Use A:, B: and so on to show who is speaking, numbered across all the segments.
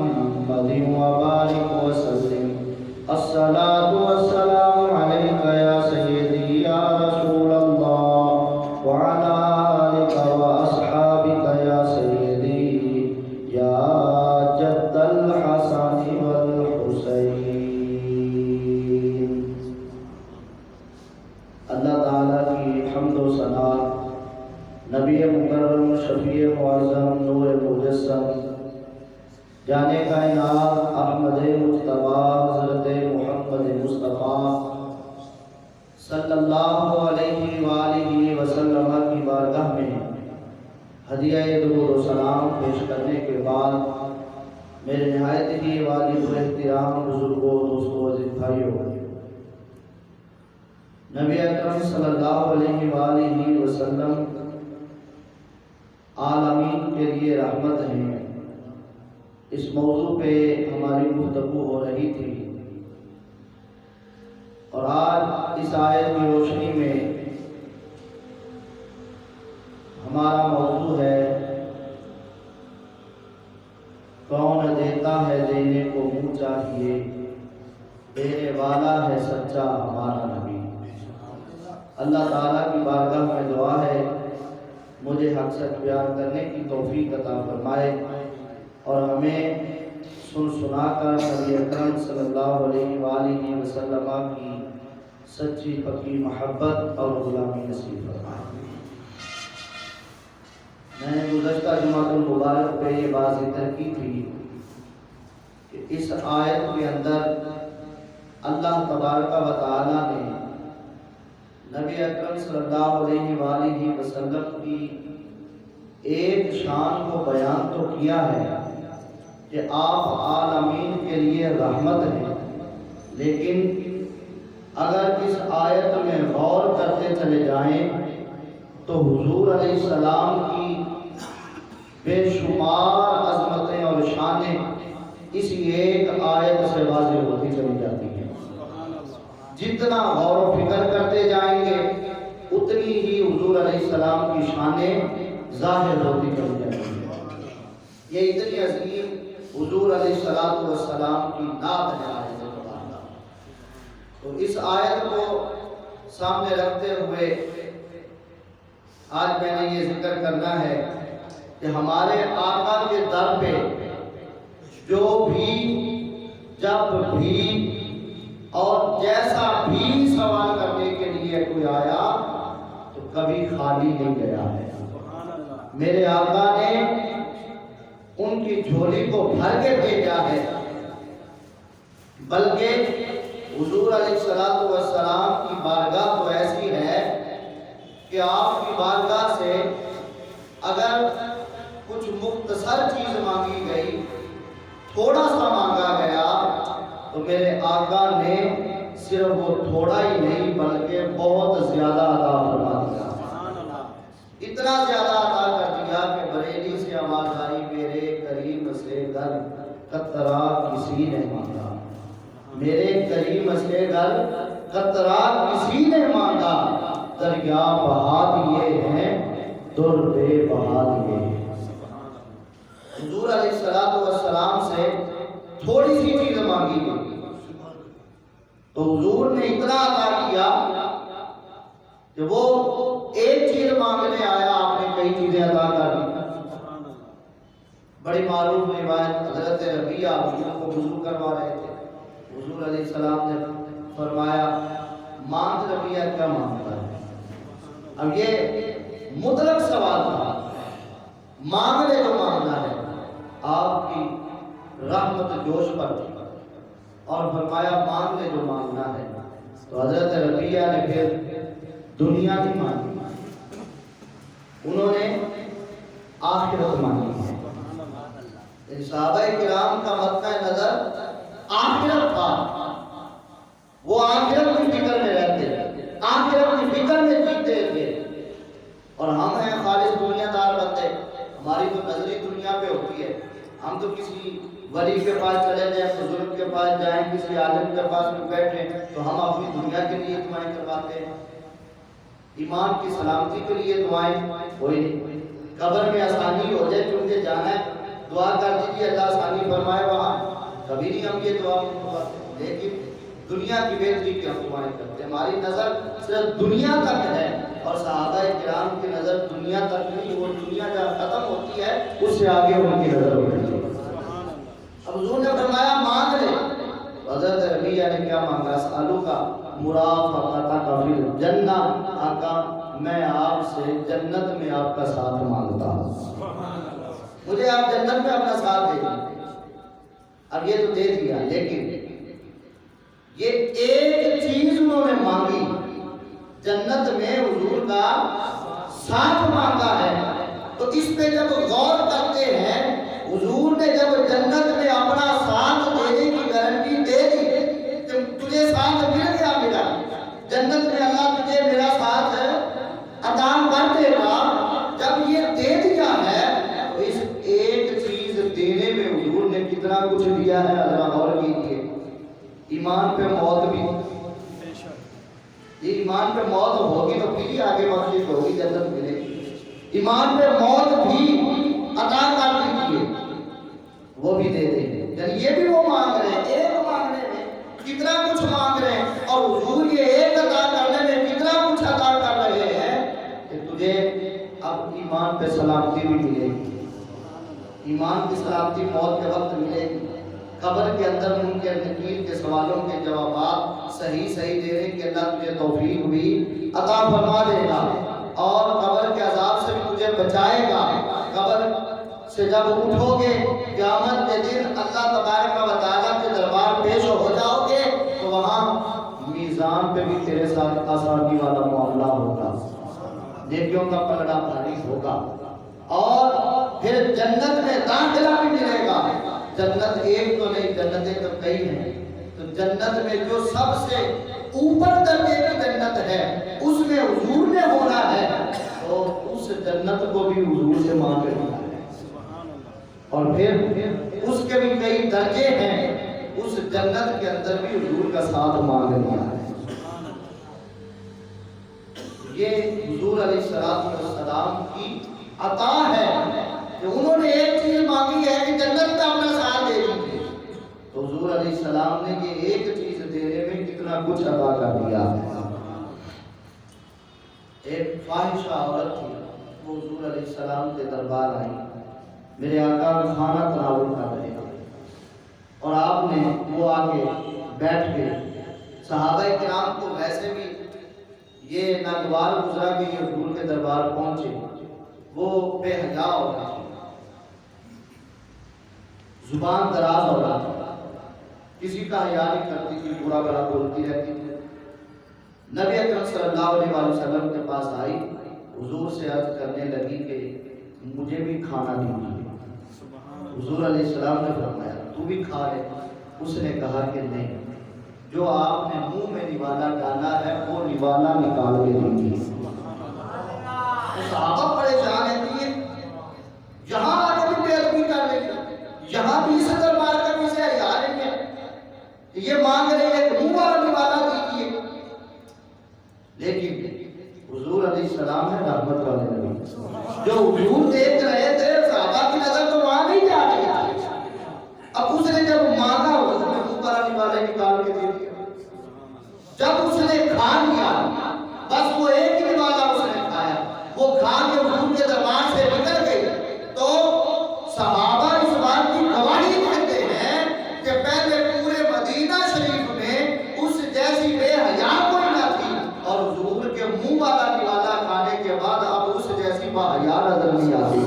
A: محمد وبارك وسلم الصلاة والسلام عليك يا سيدي يا رسول الله وعلى آلك وأصحابك يا سيدي يا جد الحسن والحسين۔ اللہ تعالیٰ کی حمد و ثنا نبی مکرم شفیع معظم نور مجسم جانے کائنات احمد مجتبیٰ حضرت محمد مصطفیٰ صلی اللہ علیہ وآلہ وسلم کی بارگاہ میں ہدیہ درود و سلام پیش کرنے کے بعد میرے نہایت ہی واجب احترام بزرگوں دوستوں عزیز بھائیوں، نبی اکرم صلی اللہ علیہ وآلہ وسلم عالمین کے لیے رحمت ہیں۔ اس موضوع پہ ہماری گفتگو ہو رہی تھی اور آج اس آیت کی روشنی میں ہمارا موضوع ہے کون دیتا ہے دینے کو منہ چاہیے، دینے والا ہے سچا ہمارا نبی۔ اللہ تعالیٰ کی بارگاہ میں دعا ہے مجھے حق سچ بیان کرنے کی توفیق عطا فرمائے اور ہمیں سن سنا کر نبی اکرم صلی اللہ علیہ وآلہ وسلم کی سچی پکی محبت اور غلامی نصیب فرمائے۔ میں نے گزشتہ جمعۃ المبارک پہ یہ بات ذکر کی تھی کہ اس آیت کے اندر اللہ تبارک و تعالی نے نبی اکرم صلی اللہ علیہ وآلہ وسلم کی ایک شان کو بیان تو کیا ہے کہ آپ عالمین کے لیے رحمت ہیں، لیکن اگر اس آیت میں غور کرتے چلے جائیں تو حضور علیہ السلام کی بے شمار عظمتیں اور شانیں اسی ایک آیت سے واضح ہوتی چلی جاتی ہیں۔ جتنا غور و فکر کرتے جائیں گے اتنی ہی حضور علیہ السلام کی شانیں ظاہر ہوتی چلی جاتی ہیں۔ یہ اتنی عظیم حضور علیہ السلام کی نعت ہے آیت مبارکہ۔ تو اس آیت کو سامنے رکھتے ہوئے آج میں نے یہ ذکر کرنا ہے کہ ہمارے آقا کے در پہ جو بھی جب بھی اور جیسا بھی سوال کرنے کے لیے کوئی آیا تو کبھی خالی نہیں گیا ہے۔ میرے آقا نے ان کی جھولی کو بھر کے بھیجا ہے، بلکہ حضور علیہ السلام کی بارگاہ تو ایسی ہے کہ آپ کی بارگاہ سے اگر کچھ مختصر چیز مانگی گئی، تھوڑا سا مانگا گیا، تو میرے آقا نے صرف وہ تھوڑا ہی نہیں بلکہ بہت زیادہ عطا فرما دیا، اتنا زیادہ عطا کر دیا کہ بریلی سے آواز آئی میرے کریم سے گھر قطرہ کسی نے مانگا، میرے کریم سے گھر قطرہ کسی نے مانگا، دریا بہا دیے ہیں در بے بہا دیے ہیں۔ حضور علیہ السلام سے تھوڑی سی چیز مانگی گئی تو حضور نے اتنا عطا کیا کہ وہ ایک چیز مانگنے آیا آپ نے کئی چیزیں عطا کر دی۔ بڑی معروف روایت، حضرت ربیعہ حضور کو وضو کروا رہے تھے، حضور علیہ السلام نے فرمایا مانگ ربیعہ کیا مانگتا ہے؟ اب یہ مطلق سوال تھا، مانگ لے جو مانگنا ہے۔ آپ کی رحمت جوش پر تھی اور فرمایا مانگ لے جو مانگنا ہے۔ تو حضرت ربیعہ نے پھر دنیا نہیں مانگی، انہوں نے آخرت مانگی ہے۔ صحابہ کرام کا مقطع نظر آخرت تھا، وہ آخرت کی فکر میں رہتے، آخرت کی فکر میں جیتے تھے، اور ہم ہیں خالص دنیا دار بندے، ہماری تو نظری دنیا پہ ہوتی ہے۔ ہم تو کسی ولی کے پاس چلے جائیں، بزرگ کے پاس جائیں، کسی عالم کے پاس میں بیٹھیں تو ہم اپنی دنیا کے لیے دعائیں کرواتے ہیں، ایمان کی سلامتی کے لیے دعائیں کوئی نہیں، قبر میں آسانی ہو جائے کیونکہ جانا ہے دعا کر دیجیے اللہ آسانی فرمائے، وہاں کبھی نہیں ہم یہ دعا کرتے، لیکن دنیا کی بہتری کی ہم دعائیں کرتے ہیں۔ ہماری نظر صرف دنیا تک ہے، اور صحابہ کرام کی نظر دنیا تک نہیں، وہ دنیا جہاں ختم ہوتی ہے اس سے آگے ان کی نظر ہوتی ہے۔ اب حضور نے فرمایا مانگ لے، حضرت ربیعہ نے کیا مانگا؟ سالو کا مرافقتک فی الجنہ، آقا میں آپ سے جنت میں آپ کا ساتھ مانگتا ہوں، مجھے آپ جنت میں اپنا ساتھ دے دیں۔ اب یہ تو دے دیا، لیکن یہ ایک چیز انہوں نے مانگی، جنت میں حضور کا ساتھ مانگا ہے۔ تو اس پہ جب غور کرتے ہیں، حضور نے جب جنت میں اپنا ساتھ دینے کی گارنٹی دے دی کہ تجھے ساتھ مل گیا، ملا جنت میں اللہ تجھے میرا ساتھ عطا کر دے گا، جب یہ دے دیا ہے تو اس ایک چیز دینے میں حضور نے کتنا کچھ دیا ہے، اللہ غور کیجیے۔ ایمان پہ موت بھی، یہ ایمان پہ موت ہوگی تو پھر ہی آگے بخشش ہوگی، جنت ملے گی۔ ایمان پہ موت بھی عطا کر دیجیے، وہ بھی دے دیں گے۔ یعنی یہ بھی وہ مانگ رہے ہیں، ایک مانگنے میں کتنا کچھ مانگ رہے ہیں، اور حضور یہ ایک عطا کرنے میں کتنا کچھ عطا کر رہے ہیں کہ تجھے اب ایمان پہ سلامتی بھی ملے گی، ایمان کی سلامتی موت کے وقت ملے گی۔ قبر کے اندر منکر نکیر کے سوالوں کے جوابات صحیح دینے کے اللہ تجھے توفیق بھی عطا فرما دے گا، اور قبر کے عذاب سے بھی تجھے بچائے گا۔ قبر سے جب اٹھو گے قیامت کے دن اللہ تبارک و تعالیٰ کے دربار پیش ہو جاؤ گے تو وہاں میزان پہ بھی تیرے ساتھ آسانی والا معاملہ ہوگا، نیکیوں کا پلڑا بھاری ہوگا، اور پھر جنت میں داخلہ بھی ملے گا۔ جنت ایک تو نہیں، جنتیں تو کئی ہیں، تو جنت میں جو سب سے اوپر درجے کی جنت ہے اس میں حضور نے ہونا ہے، تو اس جنت کو بھی حضور سے مانگ رہا ہے، اور پھر اس کے بھی کئی درجے ہیں، اس جنت کے اندر بھی حضور کا ساتھ مانگ رہا ہے۔ یہ حضور علیہ السلام کی عطا ہے کہ انہوں نے ایک چیز مانگی ہے کہ جنت کا اپنا ساتھ دے دیجیے، تو حضور علیہ السلام نے یہ ایک چیز دینے میں کتنا کچھ عطا کر دیا ہے۔ ایک فاحشہ عورت تھی، وہ حضور علیہ السلام کے دربار آئی، میرے آقا کھانا تناول کر رہے تھے، اور آپ نے وہ آگے بیٹھ گئے۔ صحابہ کرام کو ویسے بھی یہ ناگوار گزرا کہ یہ حضور کے دربار پہنچے، وہ بے حیا ہو رہا تھا، زبان دراز ہو رہا تھا، کسی کا حیا نہیں کرتی تھی، برا بھلا بولتی رہتی تھی۔ نبی اکرم صلی اللہ علیہ وسلم کے پاس آئی، حضور سے عرض کرنے لگی کہ مجھے بھی کھانا دیجیے۔ حضور علیہ السلام نے فرمایا تو بھی کھا لے۔ اس نے کہا کہ نہیں، جو آپ نے منہ میں نوالا ڈالا ہے وہ نوالا نکال کے دیجیے۔ صحابہ پریشان ہیں کہ یہاں آگے بھی بے ادبی کر رہے ہیں، یہاں بھی اسے دربار کا بھی سے حیا نہیں ہے، یہ مانگ رہے ہیں کہ منہ والا نوالا دیجیے۔ لیکن حضور علیہ السلام ہے رحمت والے نبی، جو حضور دیکھ رہے تھے، صحابہ کی نظر تو وہاں نہیں جا رہی تھی۔ اب اس نے جب مانگا حضور نے منہ والا نوالا نکال کے دے دیا۔ جب اس نے کھا لیا، بس وہ ایک ہی نوالا اس نے کھایا، وہ کھا کے حضور کے دربار سے نکل گئی، تو صحابہ اس بات کی گواہی دیتے ہیں کہ پہلے پورے مدینہ شریف میں اس جیسی بے حیا کوئی نہ تھی، اور حضور کے منہ والا نوالا کھانے کے بعد اب اس جیسی با حیا نظر نہیں آتی۔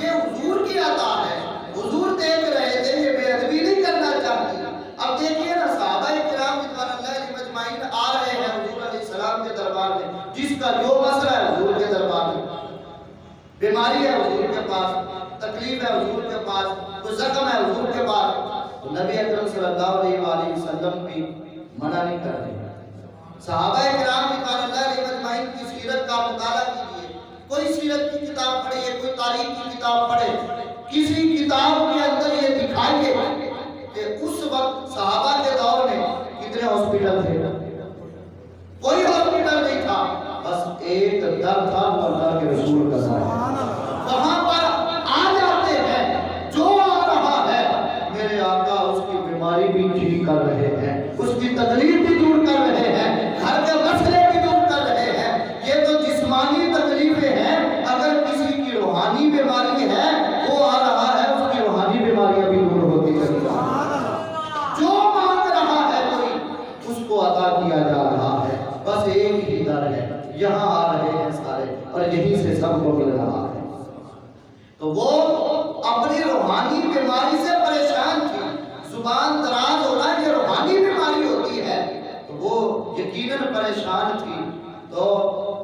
A: یہ حضور کی عطا ہے، حضور دیکھ رہے تھے، یہ بے ادبی نہیں کرنا چاہتی۔ اب دیکھیے نا، صحابہ کرام رضوان اللہ علیہم اجمعین آ رہے ہیں حضور علیہ السلام کے دربار میں، جس کا جو مسئلہ ہے حضور کے دربار میں، بیماری ہے حضور کے پاس، تکلیف ہے حضور کے پاس، کوئی زخم ہے حضور کے پاس، تو نبی اکرم صلی اللہ علیہ وآلہ وسلم بھی منع نہیں کر رہے۔ صحابہ کرام رضوان اللہ علیہم اجمعین کی سیرت کا مطالعہ کیجیے، کوئی سیرت کی کتاب پڑھیے، کوئی تاریخ کی کتاب پڑھے، کسی کتاب کے اندر یہ دکھائیے کہ اس وقت صحابہ کے دور میں کتنے ہاسپٹل تھے؟ کوئی ہاسپٹل نہیں تھا، بس ایک در تھا، وہ اللہ کے رسول کا سایہ۔ وہاں پر آ جاتے بھی ٹھیک کر رہے ہیں، اس کی تکلیف بھی دور کر رہے ہیں، گھر کے مسئلے بھی دور کر رہے ہیں۔ یہ تو جسمانی تکلیفیں ہیں، اگر کسی کی روحانی بیماری ہے وہ آ رہا ہے، اس کی روحانی بیماریاں بھی دور ہوتی چلی جا رہی ہیں۔ جو مانگ رہا ہے کوئی اس کو عطا کیا جا رہا ہے، بس ایک ہی در ہے، یہاں آ رہے ہیں سارے اور یہیں سے سب کو مل رہا ہے۔ تو وہ اپنی روحانی بیماری سے پریشان تھی، زبان دراز ہونا یہ روحانی بیماری ہوتی ہے، تو وہ یقیناً پریشان تھی، تو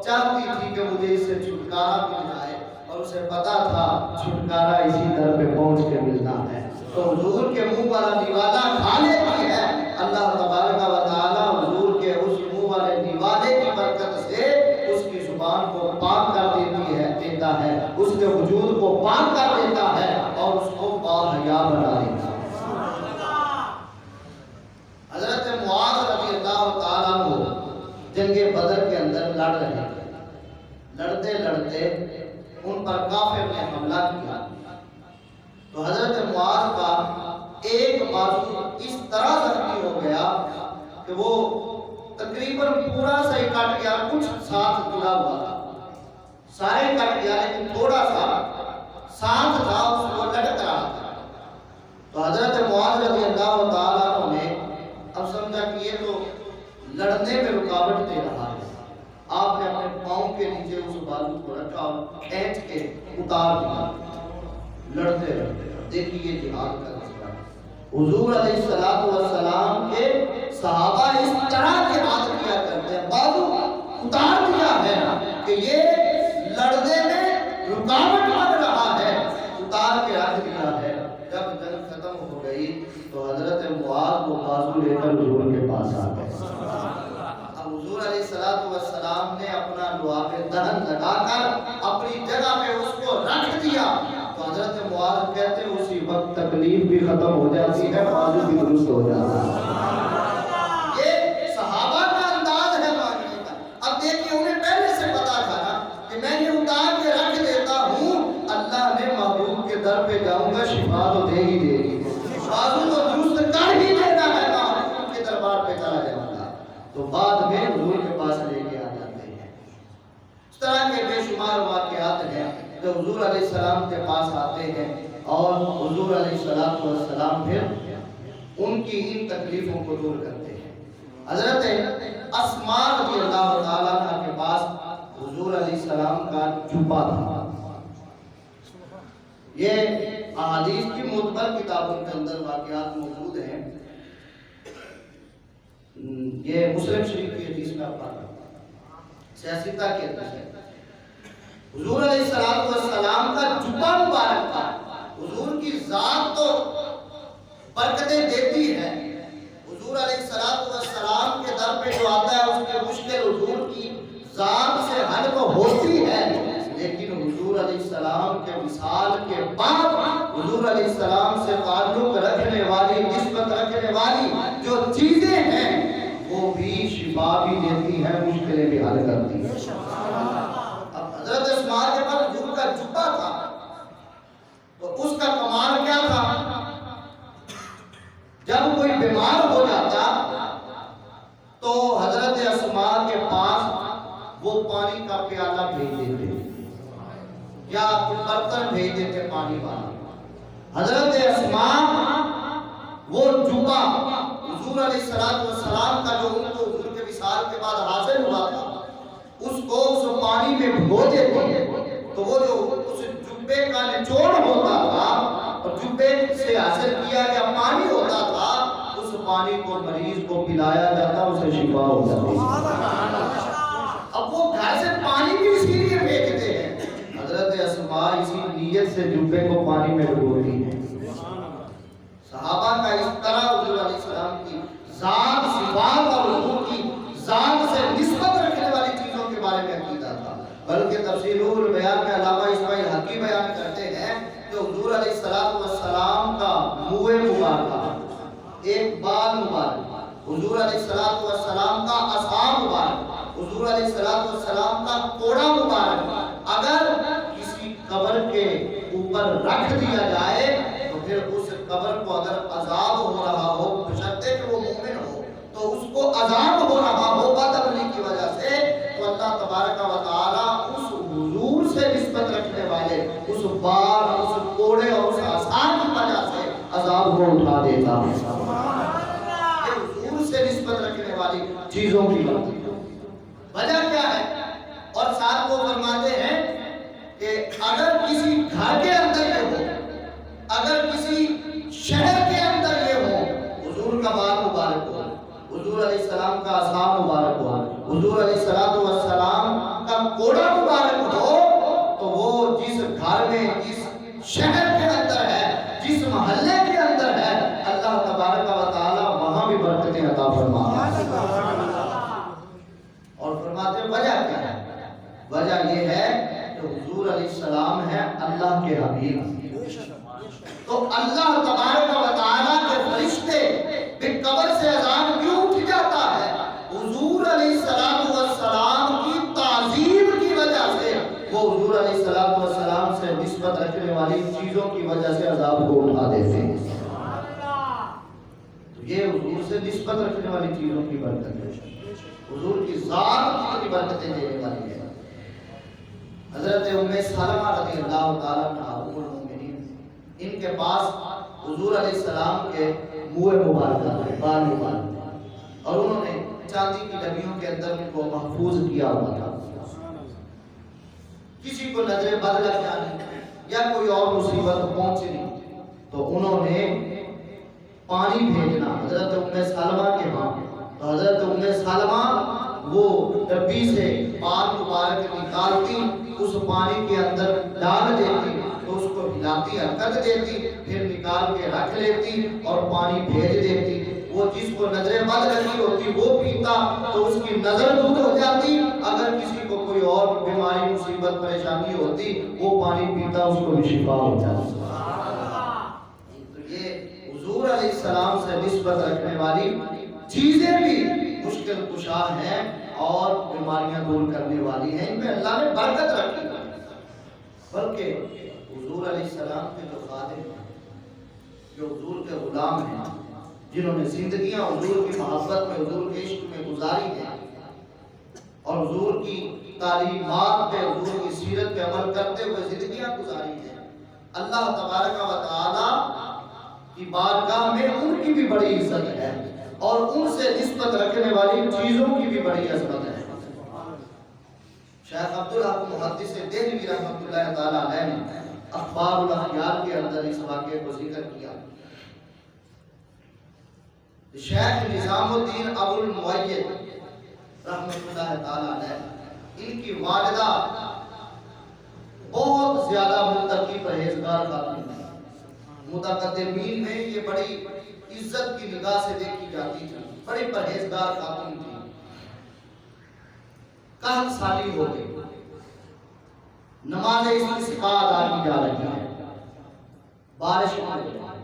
A: چاہتی تھی کہ مجھے اس سے چھٹکارا مل جائے، اور اسے پتا تھا چھٹکارا اسی در پہ پہنچ کے ملنا ہے، تو حضور کے منہ والا نوالا کھا لیتی ہے۔ اللہ تبارک و تعالیٰ حضور کے اس منہ والے نوالے کی برکت سے اس کی زبان کو پاک کر دیتا ہے، اس کے وجود کو پاک کر دیتا ہے اور اس کو باحیا بنا دیتا ہے۔ حضرت معاذ رضی اللہ تعالیٰ عنہ جنگ بدر کے اندر لڑ رہے تھے، لڑتے لڑتے ان پر کافر نے حملہ کیا، تو حضرت معاذ کا ایک بازو اس طرح زخمی ہو گیا کہ وہ تقریباً پورا سا ہی کٹ گیا، کچھ ساتھ جڑا ہوا تھا، سارے کٹ گیا لیکن تھوڑا سا ساتھ تھا، اس کو لٹک رہا تھا۔ تو حضرت معاذ رضی اللہ تعالیٰ عنہ نے اب سمجھا کہ یہ تو لڑنے میں رکاوٹ دے رہا ہے، آپ نے اپنے پاؤں کے نیچے اس بازو کو رکھا اور کھینچ کے اتار دیا، لڑتے رہتے۔ دیکھیے یہ جہاد کا مسئلہ، حضور علیہ السلام کے صحابہ اس طرح جہاد کیا کرتے ہیں، بازو اتار دیا ہے کہ یہ لڑنے میں رکاوٹ بن رہا ہے، اتار کے رکھ دیا ہے۔ جب جنگ ختم ہو گئی تو حضرت معاذ وہ بازو لے کر حضور کے پاس آ گئے۔ اب حضور علیہ السلام نے اپنا لعاب دہن لگا کر اپنی جگہ پہ اس کو رکھ دیا، تو حضرت معاذ کہتے ہیں اسی وقت تکلیف بھی ختم ہو جاتی ہے، بازو بھی درست ہو جاتا ہے۔ یہ صحابہ کا انداز ہے ماننے کا۔ اب دیکھیے انہیں پہلے سے پتا تھا نا کہ میں یہ اتار کے رکھ دیتا ہوں، اللہ نے محبوب کے در پہ جاؤں گا، شفا تو دے ہی دے گی، بازو تو درست کر ہی دینا ہے، محبوب کے دربار پہ چلا جاؤں گا، تو بعد میں حضور کے پاس لے کے آ جاتے ہیں۔ اس طرح کے بے شمار واقعات ہیں جو حضور علیہ السلام کے پاس آتے ہیں، اور حضور علیہ السلام پھر ان کی ان تکلیفوں کو دور کرتے ہیں۔ حضرت اسماء رضی اللہ تعالیٰ عنہ کے پاس حضور علیہ السلام کا جبہ تھا۔ یہ احادیث کی معتبر کتابوں کے اندر واقعات موجود ہیں، یہ مسلم شریف کی حدیث میں آپ پڑھیں، سیاستہ کی حدیث ہے۔ حضور علیہ السلام کا جبہ مبارک تھا، حضور کی ذات تو برکتیں دیتی ہے، حضور علیہ السلام کے در پہ جو آتا ہے اس کے مشکل حضور کی ذات سے حل کو ہوتی ہے، لیکن حضور علیہ السلام کے وصال کے بعد حضور علیہ السلام سے تعلق رکھنے والی، نسبت رکھنے والی جو چیزیں ہیں وہ بھی شفا بھی دیتی ہیں، مشکلیں بھی حل کرتی ہیں۔ اب حضرت اسماء کے پاس حضور کا جبہ تھا، تو اس کا کمال کیا تھا، جب کوئی بیمار ہو جاتا تو حضرت اسماء کے پاس وہ پانی کا پیالہ بھیج دیتے یا برتن بھیج دیتے پانی والا۔ حضرت اسماء وہ جبہ حضور علیہ السلام کا جو ان کو حضور کے وصال کے بعد حاصل ہوا تھا، اس کو اس پانی میں بھگو دیتے، تو وہ جو اس جبے کا نچوڑ ہوتا تھا اور جبے سے حاصل کیا گیا پانی ہوتا تھا، اس پانی کو مریض کو پلایا جاتا، اسے شفا ہو جاتی۔ اب وہ گھر سے پانی بھی اسی لیے پھینکتے ہیں، حضرت اسماء اسی نیت سے جبے کو پانی میں ڈبوتی ہیں۔ صحابہ کا اس طرح حضور علیہ السلام کی ذات، صفات اور حضور کی ذات سے نسبت رکھنے والی چیزوں کے بارے میں عقیدہ تھا۔ بلکہ تفسیر البیان میں علامہ اسماعیل حقی بیان کرتے ہیں کہ حضور علیہ السلام کا منہ مبارک، ایک بال مبارک، حضور علیہ السلام کا عصا مبارک، حضور علیہ السلام کا کوڑا مبارک اگر کسی قبر کے اوپر رکھ دیا جائے تو پھر اس قبر کو اگر عذاب ہو رہا ہو بشرطے کہ وہ مومن ہو تو اس کو عذاب ہو رہا ہو بدعملی کی وجہ سے تو اللہ تبارک و تعالی اس حضور سے نسبت رکھنے والے اس بار اس کوڑے اور اس آثار کی وجہ سے عذاب کو اٹھا دیتا ہے. حضور سے نسبت رکھنے والی چیزوں کی وجہ کیا ہے؟ اور ساتھ وہ فرماتے ہیں کہ اگر کسی گھر کے اندر یہ ہو اگر کسی شہر کے اندر یہ ہو حضور کا بال مبارک ہو حضور علیہ السلام کا اصحاب مبارک ہو حضور علیہ السلام کا کوڑا مبارک ہو تو وہ جس گھر میں جس شہر کے اندر ہے جس محلے کے اندر ہے اللہ تبارک و تعالی وہاں بھی برکتیں عطا فرماتا ہے. اور فرماتے ہیں وجہ کیا ہے؟ وجہ یہ ہے کہ حضور علیہ السلام ہے اللہ کے حبیب. تو اللہ تبارک و تعالیٰ کے فرشتے بھی قبر سے اذان کیوں اٹھ جاتا ہے؟ حضور علیہ السلام کی تعظیم کی وجہ سے وہ حضور علیہ السلام سے نسبت رکھنے والی چیزوں کی وجہ سے عذاب کو اٹھا دیتے ہیں. یہ حضور سے نسبت رکھنے والی چیزوں کی برکت ہے. حضور کی ذات کی برکتیں دینے والی ہے. حضرت ام سلمہ رضی اللہ تعالیٰ عنہا ام المؤمنین ان کے پاس حضور علیہ السلام کے منہ مبارکہ تھے بال مبارک اور انہوں نے چاندی کی ڈبیوں کے اندر ان کو محفوظ کیا ہوا تھا. کسی کو نظر بد لگ جانی یا کوئی اور مصیبت پہنچنی تو انہوں نے پانی بھیجنا حضرت ام سلمہ کے ہاں. تو حضرت ام سلمہ وہ ڈبی سے بال مبارک نکالتی اس پانی کے اندر ڈال دیتی تو اس کو ہلاتی حرکت دیتی پھر نکال کے رکھ لیتی اور پانی بھیج دیتی. وہ جس کو نظر بد لگی ہوتی وہ پیتا تو اس کی نظر دور ہو جاتی. اگر کسی کو کوئی اور بیماری مصیبت پریشانی ہوتی وہ پانی پیتا اس کو بھی شفا ہو جاتی. تو یہ حضور علیہ السلام سے نسبت رکھنے والی چیزیں بھی مشکل کشا ہیں اور بیماریاں دور کرنے والی ہیں. ان میں اللہ نے برکت رکھی ہے. بلکہ حضور علیہ السلام کے جو خادم ہیں جو حضور کے غلام ہیں جنہوں نے زندگیاں حضور کی محبت میں حضور کے عشق میں گزاری ہیں اور حضور کی تعلیمات پہ حضور کی سیرت پہ عمل کرتے ہوئے زندگیاں گزاری ہیں اللہ تبارک و تعالی کی بارگاہ میں ان کی بھی بڑی عزت ہے اور ان سے نسبت رکھنے والی چیزوں کی بھی بڑی عظمت ہے. شیخ عبدالحق محدث دہلوی رحمۃ اللہ تعالی علیہ نے اخبار الاخیار کے اندر اس واقعے کو ذکر کیا. شیخ نظام الدین ابو المؤید رحمۃ اللہ تعالی علیہ ان کی والدہ بہت زیادہ متقی پرہیزگار خاتون ہیں. متقدمین میں یہ بڑی عزت کی نگاہ سے دیکھی جاتی تھی. بڑی پرہیزگار خاتون تھی. قحط سالی ہو گئی. نماز استسقاء ادا کی جا رہی ہے. بارش ہو رہی ہے.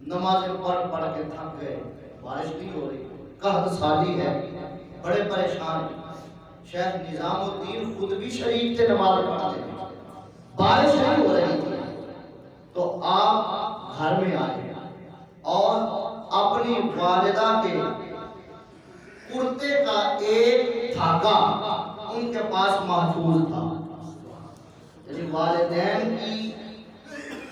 A: نمازیں پڑھ پڑھ کے تھک گئے. بارش نہیں ہو رہی. قحط سالی ہے. بڑے پریشان. شیخ نظام الدین خود بھی شریف تھے نماز پڑھتے تھے. بارش نہیں ہو رہی تھی تو آپ گھر میں آئے اور اپنی والدہ کے کرتے کا ایک دھاگا ان کے پاس محفوظ تھا. یعنی والدین کی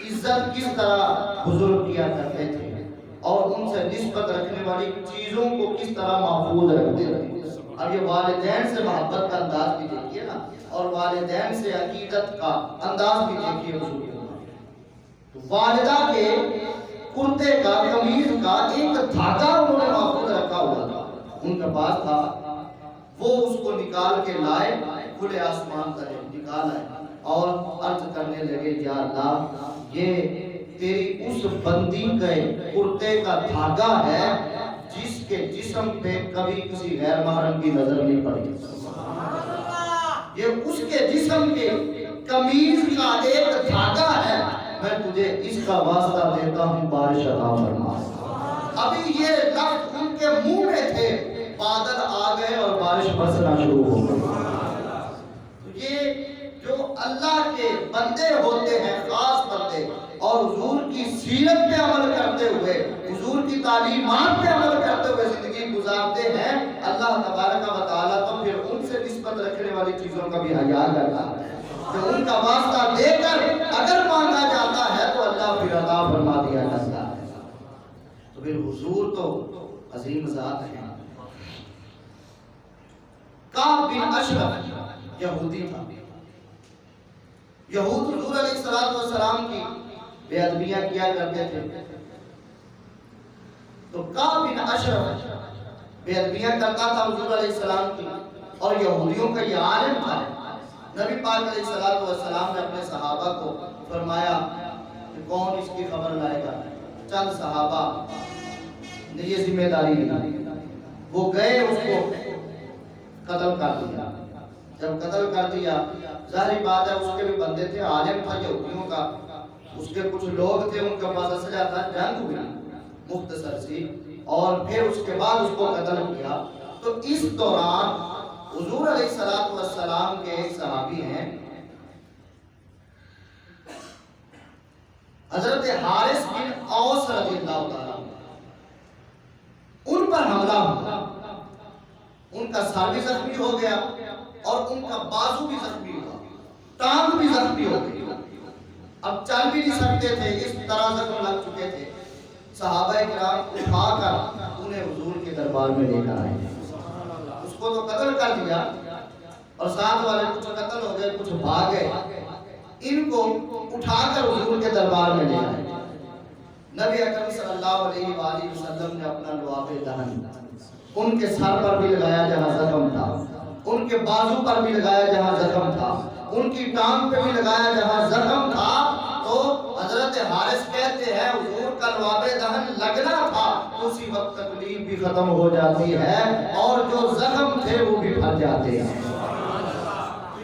A: عزت کس طرح بزرگ کیا کرتے تھے اور ان سے نسبت رکھنے والی چیزوں کو کس طرح محفوظ رکھتے تھے. اب یہ والدین سے محبت کا انداز بھی دیکھیے نا اور والدین سے عقیدت کا انداز بھی دیکھیے. والدہ کے کرتے کا قمیض کا ایک دھاگا انہوں نے محفوظ رکھا ہوا تھا. ان کے پاس تھا. وہ اس کو نکال کے لائے کھلے آسمان تک نکال آئے اور عرض کرنے لگے یا اللہ یہ تیری اس بندی کے کرتے کا دھاگا ہے جس کے جسم پہ کبھی کسی غیر محرم کی نظر نہیں پڑی. یہ اس کے جسم کے قمیض کا ایک دھاگا ہے. میں تجھے اس کا واسطہ دیتا ہوں بارش عطا فرما. ابھی یہ لفظ ان کے منہ میں تھے بادل آ گئے اور بارش برسنا شروع ہو گئی. یہ جو اللہ کے بندے ہوتے ہیں خاص بندے اور حضور کی سیرت پہ عمل کرتے ہوئے، حضور کی تعلیمات پہ عمل کرتے ہوئے زندگی گزارتے ہیں، اللہ تبارک و تعالیٰ تو پھر ان سے نسبت رکھنے والی چیزوں کا بھی حیا کرتا ہے، جو ان کا واسطہ دے کر اگر مانگا جاتا ہے تو اللہ پھر عطا فرما دیا جاتا ہے۔ تو پھر حضور تو عظیم ذات ہیں۔ کعب بن اشرف یہودی تھا، یہود حضور علیہ السلام کی بے ادبیاں کیا کرتے تھے، تو کعب بن اشرف بے ادبیاں کرتا تھا حضور علیہ السلام کی، اور یہودیوں کا یہ عالم تھا۔ نبی پاک علیہ السلام نے اپنے صحابہ کو فرمایا کہ کون اس کی خبر لائے گا۔ چند صحابہ نے یہ ذمہ داری لی، وہ گئے، اس کو قتل کر دیا۔ جب قتل کر دیا، ظاہری بات ہے اس کے بھی بندے تھے، عالم تھا یہودیوں کا، اس کے کچھ لوگ تھے، ان کے پاس اسلحہ تھا، جنگ ہوئی مختصر سی، اور پھر اس کے بعد اس کو قتل کیا۔ تو اس دوران حضور علیہ السلام کے ایک صحابی ہیں حضرت حارث بن اوس رضی اللہ تعالیٰ، ان پر حملہ ہوا، ان کا سر بھی زخمی ہو گیا اور ان کا بازو بھی زخمی ہوا، ٹانگ بھی زخمی ہو گئی، اب چل بھی نہیں سکتے تھے، اس طرح زخم لگ چکے تھے۔ صحابہ کرام اٹھا کر انہیں حضور کے دربار میں لے کر آئے، اس کو تو قتل کر دیا اور ساتھ والے کچھ قتل ہو گئے، کچھ بھاگ گئے، ان کو اٹھا کر حضور کے دربار میں لے آئے۔ نبی اکرم صلی اللہ علیہ وآلہ وسلم نے اپنا لعاب دہن ان کے سر پر بھی لگایا جہاں زخم تھا، ان کے بازو پر بھی لگایا جہاں زخم تھا، ان کی ٹانگ پہ بھی لگایا جہاں زخم تھا۔ تو حضرت حارث کہتے ہیں حضور کا لعاب دہن لگنا تھا، اسی وقت تکلیف بھی ختم ہو جاتی ہے اور جو زخم تھے وہ بھی بھر جاتے ہیں۔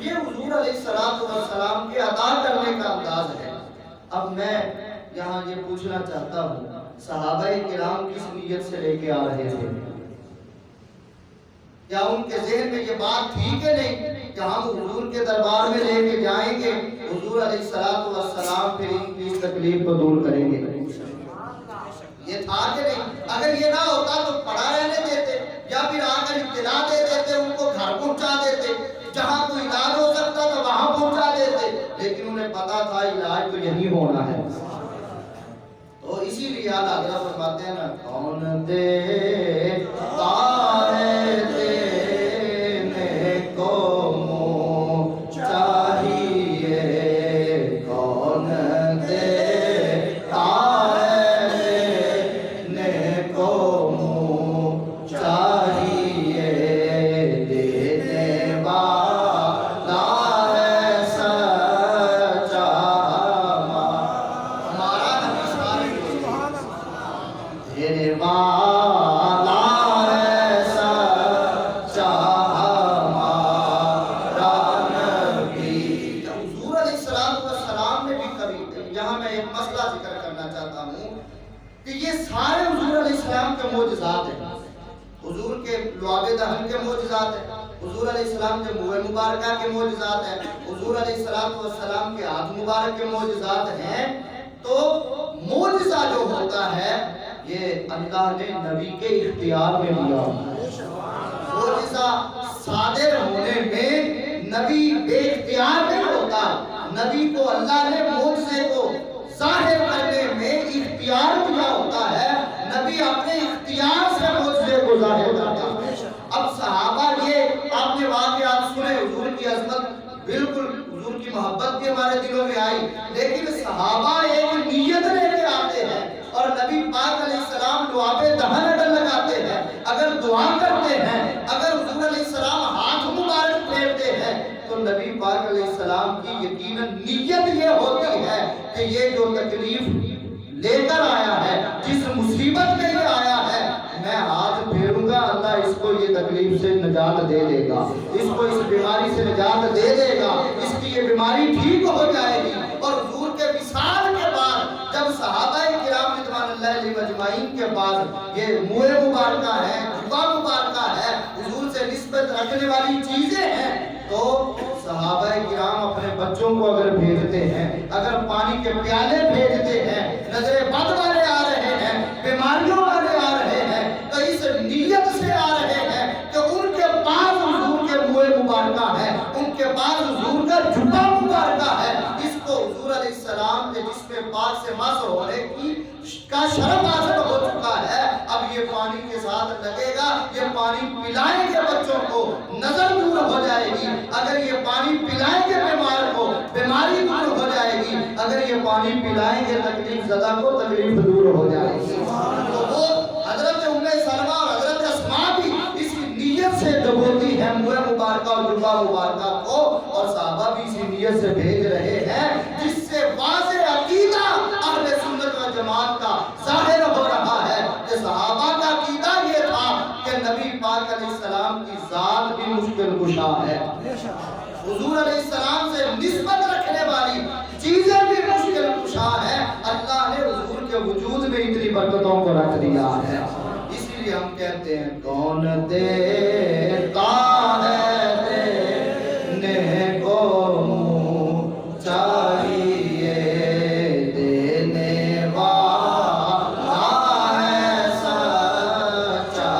A: یہ حضور علیہ السلام کے عطا کرنے کا انداز ہے۔ اب میں یہاں یہ پوچھنا چاہتا ہوں، صحابہ کرام کس نیت سے لے کے آ رہے تھے؟ کیا ان کے ذہن میں یہ بات تھی کہ نہیں کہ ہم حضور کے دربار میں لے کے جائیں گے، حضور علیہ السلام پھر ان کی اس تکلیف کو دور کریں گے؟ یہ تھا کہ نہیں؟ اگر یہ نہ ہوتا تو پڑا رہنے دیتے، یا پھر آ کر اطلاع دے دیتے، ان کو گھر پہنچا دیتے، جہاں کوئی علاج ہو سکتا تھا وہاں پہنچا دیتے، لیکن انہیں پتا تھا علاج تو یہی ہونا ہے۔ تو اسی لیے اعلیٰ حضرت فرماتے ہیں نا، کون دیتا ہے دینے کو منہ چاہیے، کون دیتا ہے دینے کو منہ چاہیے، دینے والا ہے سچا ہمارا نبی، دینے والا ہے سچا ہمارا نبی۔ حضور علیہ السلام نے بھی کبھی، یہاں میں ایک مسئلہ ذکر کرنا چاہتا ہوں کہ یہ سارے حضور علیہ السلام کے معجزات ہیں، حضور کے لعاب دہن کے معجزات ہیں، حضور علیہ السلام کے منہ مبارکہ کے معجزات ہیں، حضور علیہ السلام کے ہاتھ مبارک کے معجزات ہیں۔ تو معجزہ جو ہوتا ہے یہ اللہ نے نبی کے اختیار میں لیا، معجزہ صادر ہونے میں نبی بے اختیار نہیں ہوتا، نبی کو اللہ نے معجزے کو ظاہر کرنے میں اختیار دیا ہوتا ہے، نبی اپنے اختیار سے معجزے کو ظاہر کرتا ہے۔ اب صحابہ یہ آپ نے واقعات سنے، حضور کی عظمت، بالکل حضور کی محبت بھی ہمارے دلوں میں آئی، لیکن صحابہ ایک نیت لے کے آتے ہیں اور نبی پاک علیہ السلام لعاب دہن اگر لگاتے ہیں، اگر دعا کرتے ہیں، اگر حضور علیہ السلام ہاتھ مبارک پھیرتے ہیں، تو نبی پاک علیہ السلام کی یقیناً نیت یہ ہوتی ہے کہ یہ جو تکلیف لے کر آیا ہے، جس مصیبت میں یہ آیا ہے، میں ہاتھ پھیروں گا، اللہ اس کو یہ تکلیف سے نجات دے دے گا، اس کو اس بیماری سے نجات دے دے گا، اس کی یہ بیماری ٹھیک ہو جائے گی۔ اور حضور کے وصال کے بعد جب صحابہ کرام رضوان اللہ علیہم اجمعین کے پاس یہ منہ مبارکہ ہے، جبہ مبارکہ ہے، حضور سے نسبت رکھنے والی چیزیں ہیں، تو صحابہ کرام اپنے بچوں کو اگر بھیجتے ہیں، اگر پانی کے پیالے بھیجتے ہیں، نظر بد والے آ رہے ہیں، بیماریوں والے آ رہے ہیں، تو اس نیت سے آ رہے ہیں کہ ان کے پاس حضور کے منہ مبارکہ ہے، ان کے پاس حضور کا جھٹا مبارکہ ہے، اس کو حضور علیہ السلام کے جسم پاک سے مس ہونے کا شرف حاصل ہو چکا ہے۔ اب یہ پانی کے ساتھ لگے گا، یہ پانی پلائیں گے بچوں کو، نظر دور ہو جائے گی۔ اگر یہ پانی پلائیں گے بیمار کو، بیماری دور ہو جائے گی۔ اگر یہ پانی پلائیں گے تکلیف زدہ کو، تکلیف دور ہو جائے گی۔ تو وہ حضرت ام سلمہ اور حضرت اسماء بھی اسی نیت سے دبوتی ہے منہ مبارکہ اور جبہ مبارکہ کو، اور صحابہ بھی اسی نیت سے بھیج رہے ہیں، جس سے واضح عقیدہ اہل سنت و جماعت کا ظاہر ہو رہا ہے کہ صحابہ کا عقیدہ یہ تھا کہ نبی پاک علیہ السلام کی ذات بھی مشکل کشا ہے، حضور علیہ السلام سے نسبت رکھنے والی چیزیں بھی مشکل کشا ہے۔ اللہ نے حضور کے وجود میں اتنی برکتوں کو رکھ دیا ہے، اسی لیے ہم کہتے ہیں کون دیتا ہے دینے کو منہ چاہیے، دینے والا ہے سچا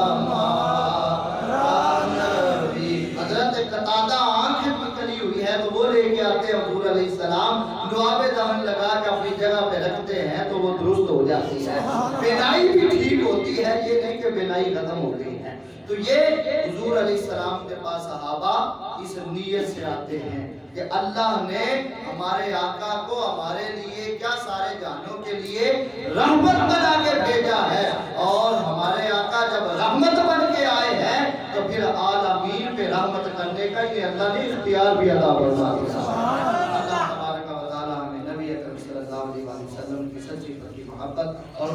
A: ہمارا نبی۔ حضرت قتادہ آنکھ نکلی ہوئی ہے تو وہ لے کے آتے ہیں حضور علیہ السلام، دعا پہ دہن لگا کے اپنی جگہ پہ رکھتے ہیں تو وہ درست ہو جاتی ہے، بینائی بھی ٹھیک ہوتی ہے، یہ نہیں کہ بینائی ختم ہو گئی ہے۔ تو یہ حضور علیہ السلام کے پاس صحابہ اس نیت سے آتے ہیں کہ اللہ نے ہمارے آقا کو ہمارے لیے کیا سارے جہانوں کے لیے رحمت بنا کے بھیجا ہے، اور ہمارے آقا جب رحمت بن کے آئے ہیں تو پھر عالمین پہ رحمت کرنے کا یہ اللہ نے اختیار بھی عطا فرما دیا۔ اللہ تبارک و تعالی ہمیں نبی اکرم صلی اللہ علیہ وسلم کی سچی پکی محبت اور